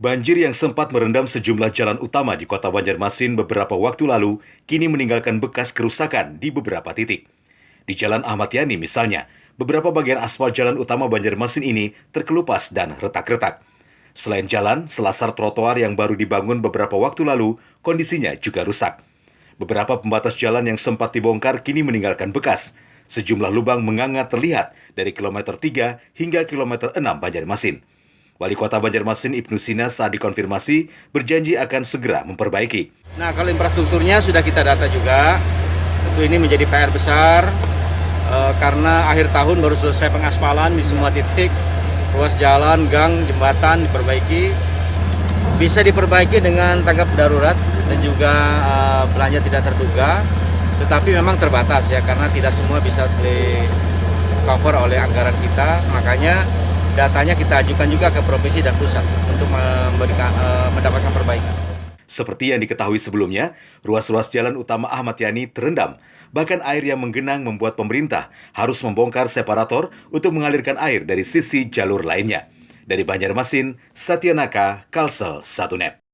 Banjir yang sempat merendam sejumlah jalan utama di kota Banjarmasin beberapa waktu lalu kini meninggalkan bekas kerusakan di beberapa titik. Di Jalan Ahmad Yani misalnya, beberapa bagian aspal jalan utama Banjarmasin ini terkelupas dan retak-retak. Selain jalan, selasar trotoar yang baru dibangun beberapa waktu lalu, kondisinya juga rusak. Beberapa pembatas jalan yang sempat dibongkar kini meninggalkan bekas. Sejumlah lubang menganga terlihat dari kilometer 3 hingga kilometer 6 Banjarmasin. Wali Kota Banjarmasin Ibnu Sina saat dikonfirmasi berjanji akan segera memperbaiki. Nah, kalau infrastrukturnya sudah kita data juga, tentu ini menjadi PR besar karena akhir tahun baru selesai pengaspalan di semua titik, ruas jalan, gang, jembatan diperbaiki. Bisa diperbaiki dengan tanggap darurat dan juga belanja tidak terduga, tetapi memang terbatas ya karena tidak semua bisa di-cover oleh anggaran kita, makanya datanya kita ajukan juga ke provinsi dan pusat untuk mendapatkan perbaikan. Seperti yang diketahui sebelumnya, ruas-ruas jalan utama Ahmad Yani terendam. Bahkan air yang menggenang membuat pemerintah harus membongkar separator untuk mengalirkan air dari sisi jalur lainnya. Dari Banjarmasin, Satya Naka, Kalsel 1net.